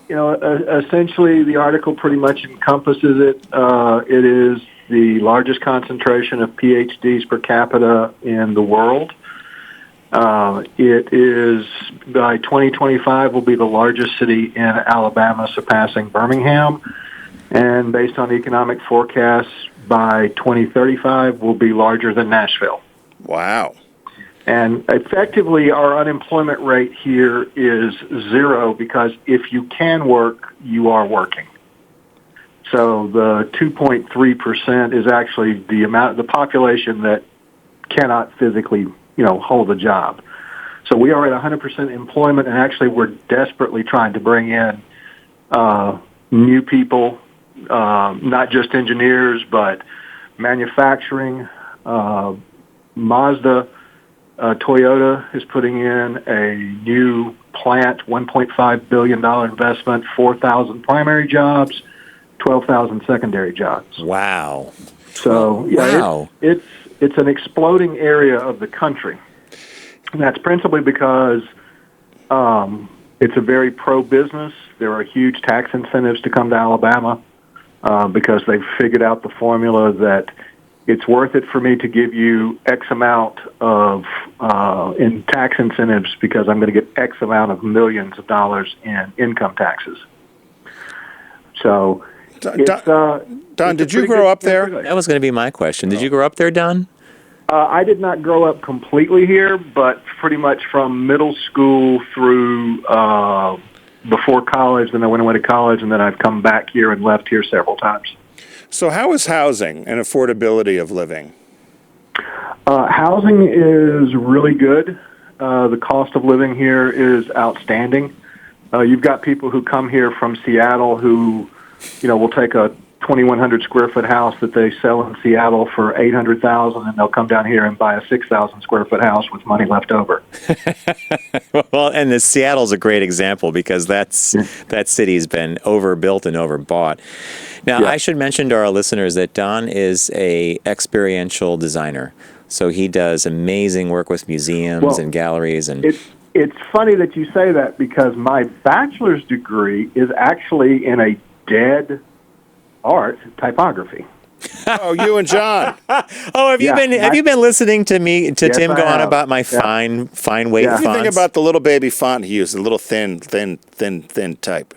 essentially the article pretty much encompasses it. It is the largest concentration of PhDs per capita in the world. It is, by 2025, will be the largest city in Alabama, surpassing Birmingham. And based on the economic forecasts, by 2035, will be larger than Nashville. Wow. And effectively, our unemployment rate here is zero because if you can work, you are working. So the 2.3% is actually the population that cannot physically, hold a job. So we are at 100% employment, and actually we're desperately trying to bring in new people, not just engineers, but manufacturing. Mazda, Toyota is putting in a new plant, $1.5 billion investment, 4,000 primary jobs, 12,000 secondary jobs. Wow. So, wow. It's an exploding area of the country. And that's principally because it's a very pro-business. There are huge tax incentives to come to Alabama because they've figured out the formula that it's worth it for me to give you X amount of in tax incentives because I'm going to get X amount of millions of dollars in income taxes. So, Don, did you grow up there? That was going to be my question. Did you grow up there, Don? I did not grow up completely here, but pretty much from middle school through before college. Then I went away to college, and then I've come back here and left here several times. So how is housing and affordability of living? Housing is really good. The cost of living here is outstanding. You've got people who come here from Seattle who, will take a 2,100 square foot house that they sell in Seattle for $800,000, and they'll come down here and buy a 6,000 square foot house with money left over. Well, and Seattle's a great example because that city's been overbuilt and overbought. Now, I should mention to our listeners that Don is a experiential designer, so he does amazing work with museums and galleries. And it's funny that you say that because my bachelor's degree is actually in a dead art typography. Oh, you and John. Have you been listening to Tim go on about my fine weight fonts? What do you think about the little baby font he used, the little thin type?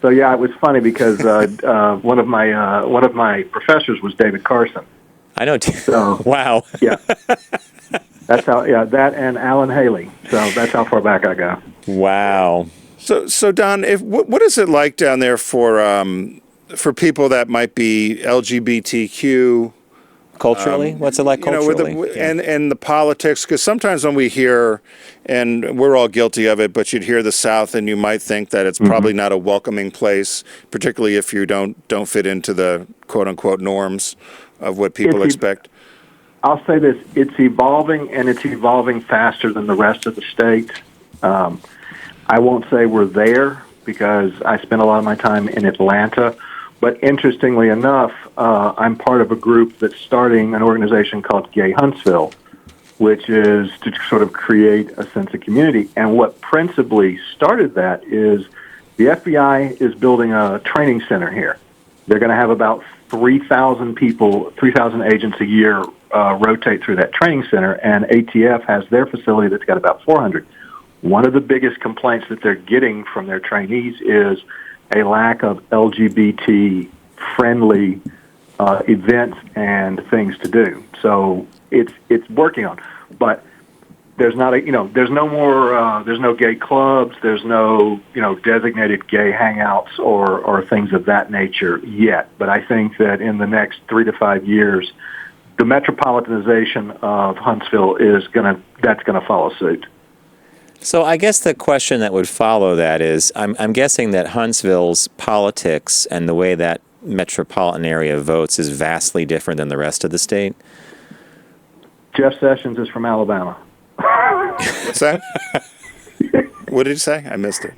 So it was funny because one of my professors was David Carson. I know. So, wow. Yeah. That's how. Yeah, that and Alan Haley. So that's how far back I go. Wow. So Don, what is it like down there for people that might be LGBTQ? Culturally? What's it like culturally? And the politics, because sometimes when we hear, and we're all guilty of it, but you'd hear the South and you might think that it's probably not a welcoming place, particularly if you don't fit into the quote-unquote norms of what people expect. I'll say this, it's evolving, and it's evolving faster than the rest of the state. I won't say we're there because I spent a lot of my time in Atlanta. But interestingly enough, I'm part of a group that's starting an organization called Gay Huntsville, which is to sort of create a sense of community. And what principally started that is the FBI is building a training center here. They're going to have about 3,000 people, 3,000 agents a year rotate through that training center, and ATF has their facility that's got about 400. One of the biggest complaints that they're getting from their trainees is a lack of LGBT-friendly events and things to do. So it's working on, but there's not there's no more there's no gay clubs, there's no designated gay hangouts or things of that nature yet. But I think that in the next 3 to 5 years, the metropolitanization of Huntsville that's gonna follow suit. So I guess the question that would follow that is, I'm guessing that Huntsville's politics and the way that metropolitan area votes is vastly different than the rest of the state. Jeff Sessions is from Alabama. What's that? What did you say? I missed it.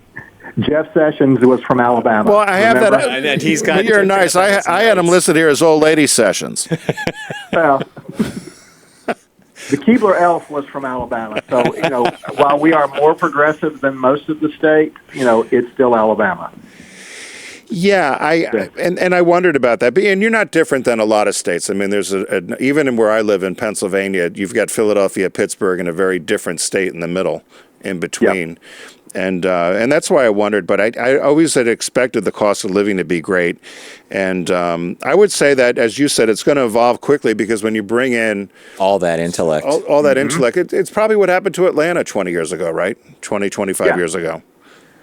Jeff Sessions was from Alabama. Well, I have Remember? that. And he's got. You're nice. I had him listed here as old lady Sessions. Well, the Keebler Elf was from Alabama. So, while we are more progressive than most of the state, it's still Alabama. Yeah, and I wondered about that. And you're not different than a lot of states. I mean, there's even where I live in Pennsylvania, you've got Philadelphia, Pittsburgh, and a very different state in the middle, in between. Yep. And that's why I wondered. But I always had expected the cost of living to be great. And I would say that, as you said, it's going to evolve quickly because when you bring in all that intellect, all that intellect, it's probably what happened to Atlanta 20 years ago, right? 25 years ago.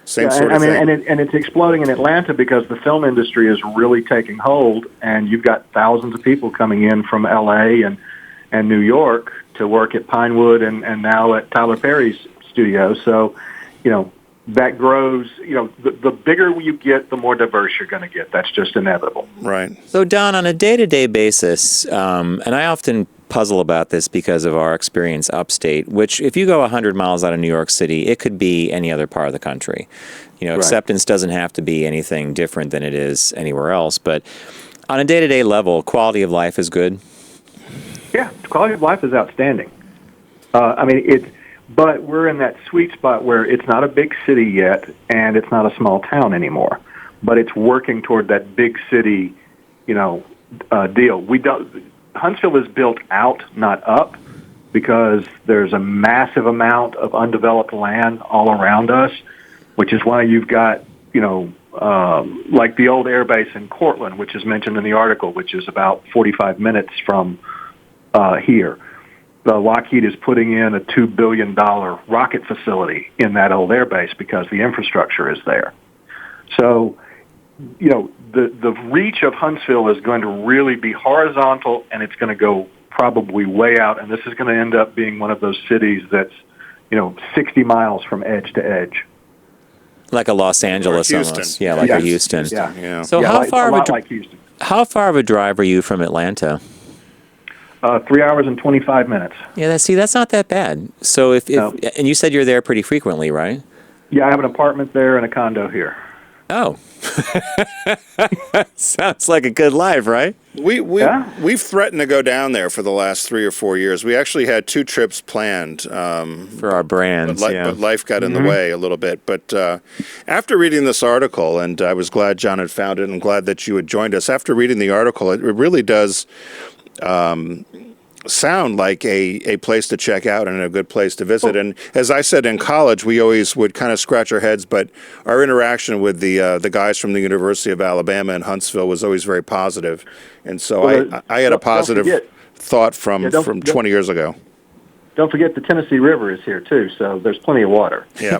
Same sort of thing. And it's exploding in Atlanta because the film industry is really taking hold, and you've got thousands of people coming in from L.A. and New York to work at Pinewood and now at Tyler Perry's studio. So, that grows. The bigger you get, the more diverse you're going to get. That's just inevitable. Right. So, Don, on a day-to-day basis, and I often puzzle about this because of our experience upstate, which if you go 100 miles out of New York City, it could be any other part of the country. Acceptance doesn't have to be anything different than it is anywhere else. But on a day-to-day level, quality of life is good? Yeah, quality of life is outstanding. But we're in that sweet spot where it's not a big city yet, and it's not a small town anymore. But it's working toward that big city, deal. Huntsville is built out, not up, because there's a massive amount of undeveloped land all around us, which is why you've got, like the old air base in Cortland, which is mentioned in the article, which is about 45 minutes from here. The Lockheed is putting in a $2 billion rocket facility in that old air base because the infrastructure is there. So, the reach of Huntsville is going to really be horizontal, and it's going to go probably way out, and this is going to end up being one of those cities that's, 60 miles from edge to edge. Like a Los Angeles almost. Yeah, like a Houston. Yeah. So Houston. How far of a drive are you from Atlanta? 3 hours and 25 minutes. Yeah, that's not that bad. So and you said you're there pretty frequently, right? Yeah, I have an apartment there and a condo here. Oh. Sounds like a good life, right? We've threatened to go down there for the last 3 or 4 years. We actually had 2 trips planned for our brands, but life got in the way a little bit. But after reading this article, and I was glad John had found it and glad that you had joined us. After reading the article, it really does sound like a place to check out and a good place to visit. And as I said, in college, we always would kind of scratch our heads, but our interaction with the guys from the University of Alabama in Huntsville was always very positive. And so I had a positive thought from 20 years ago. Don't forget the Tennessee River is here, too, so there's plenty of water. Yeah.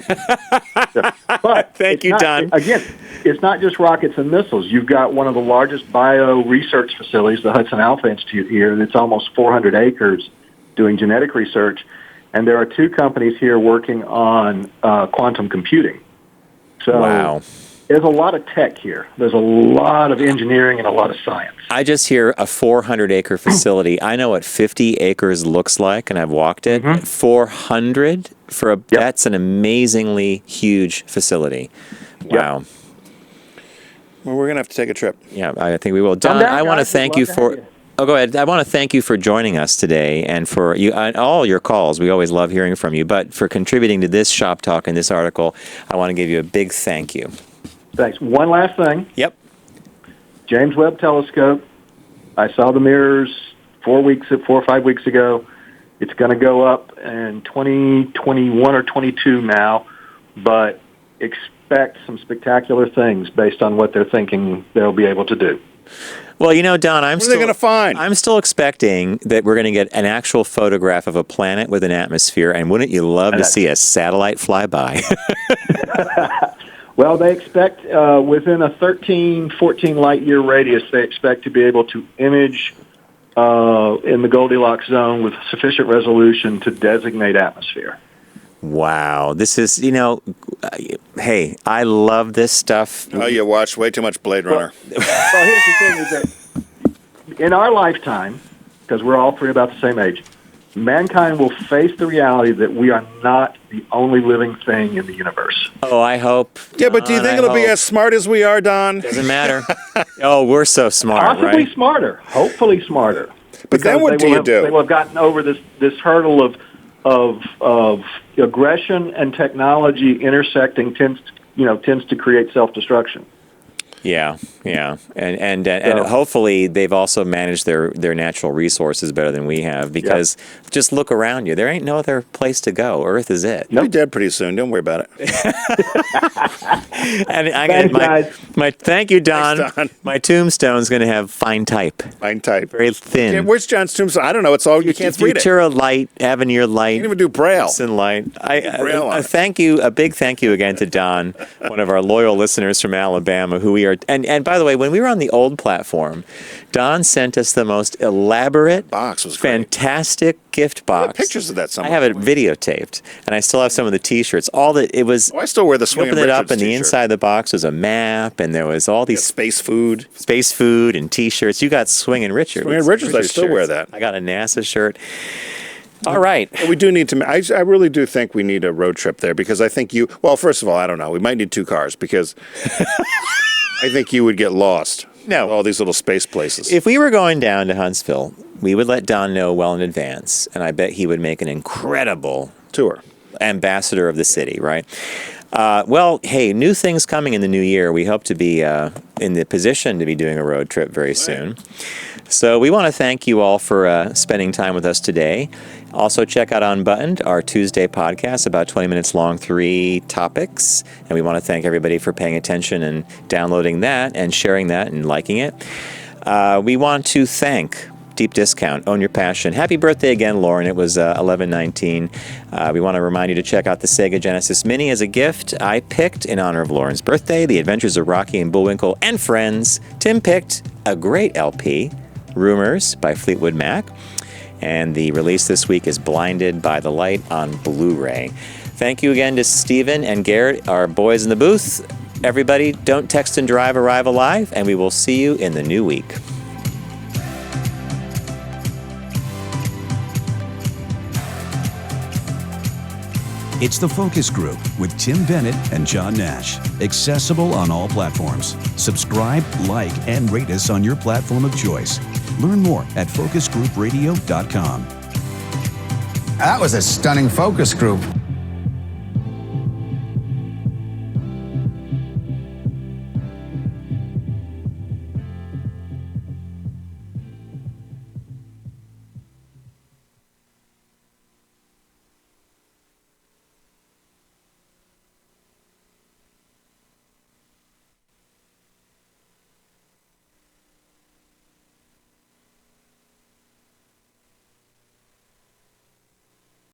But Thank you, Don. Again, it's not just rockets and missiles. You've got one of the largest bio-research facilities, the Hudson Alpha Institute here, and it's almost 400 acres doing genetic research. And there are 2 companies here working on quantum computing. So wow. There's a lot of tech here. There's a lot of engineering and a lot of science. I just hear a 400-acre facility. I know what 50 acres looks like, and I've walked it. 400 that's an amazingly huge facility. Wow. Yep. Well, we're gonna have to take a trip. Yeah, I think we will. Don, I want to thank you for. Oh, go ahead. I want to thank you for joining us today and for all your calls. We always love hearing from you. But for contributing to this Shop Talk and this article, I want to give you a big thank you. Thanks. One last thing. Yep. James Webb Telescope. I saw the mirrors 4 or 5 weeks ago. It's going to go up in 2021 or 22 now, but expect some spectacular things based on what they're thinking they'll be able to do. Well, Don, what are they going to find? I'm still expecting that we're going to get an actual photograph of a planet with an atmosphere, and wouldn't you love to see a satellite fly by? Well, they expect within a 13, 14 light-year radius, they expect to be able to image in the Goldilocks zone with sufficient resolution to designate atmosphere. Wow. This is, hey, I love this stuff. Oh, you watch way too much Blade Runner. Well, here's the thing is that in our lifetime, because we're all 3 about the same age, mankind will face the reality that we are not the only living thing in the universe. Oh, I hope. Yeah, but do you think it'll be as smart as we are, Don? Doesn't matter. Oh, we're so smart, Possibly right? smarter. Hopefully smarter. But then what do you do? They will have gotten over this hurdle of aggression and technology intersecting tends to create self-destruction. Yeah, and hopefully they've also managed their natural resources better than we have, because just look around you. There ain't no other place to go. Earth is it. You'll be dead pretty soon. Don't worry about it. And thank you, Don. Thanks, Don. My tombstone's going to have fine type. Fine type. Very thin. Yeah, where's John's tombstone? I don't know. It's all you can't read it. Futura light, Avenir light. You can't even do Braille. Light. Braille on it. A big thank you again to Don, one of our loyal listeners from Alabama, who we are. And by the way, when we were on the old platform, Don sent us the most elaborate, box was great. Fantastic gift box. I have pictures of that somewhere. I have it videotaped, and I still have some of the T-shirts. I still wear the Swing opened it up, and the inside of the box was a map, and there was all these space food, and T-shirts. You got Swing and Richard. Swing and Richards. I still wear that. I got a NASA shirt. All right. We do need to. I really do think we need a road trip there, because I think you. Well, first of all, I don't know. We might need 2 cars, because I think you would get lost. No. All these little space places. If we were going down to Huntsville, we would let Don know well in advance, and I bet he would make an incredible tour. Ambassador of the city, right? Well, hey, new things coming in the new year. We hope to be in the position to be doing a road trip very soon. So we want to thank you all for spending time with us today. Also, check out Unbuttoned, our Tuesday podcast, about 20 minutes long, 3 topics. And we want to thank everybody for paying attention and downloading that and sharing that and liking it. We want to thank Deep Discount, Own Your Passion. Happy birthday again, Lauren. It was 11/19. We want to remind you to check out the Sega Genesis Mini as a gift. I picked, in honor of Lauren's birthday, The Adventures of Rocky and Bullwinkle and Friends. Tim picked a great LP, Rumors by Fleetwood Mac. And the release this week is Blinded by the Light on Blu-ray. Thank you again to Stephen and Garrett, our boys in the booth. Everybody, don't text and drive, arrive alive, and we will see you in the new week. It's The Focus Group with Tim Bennett and John Nash. Accessible on all platforms. Subscribe, like, and rate us on your platform of choice. Learn more at focusgroupradio.com. That was a stunning focus group.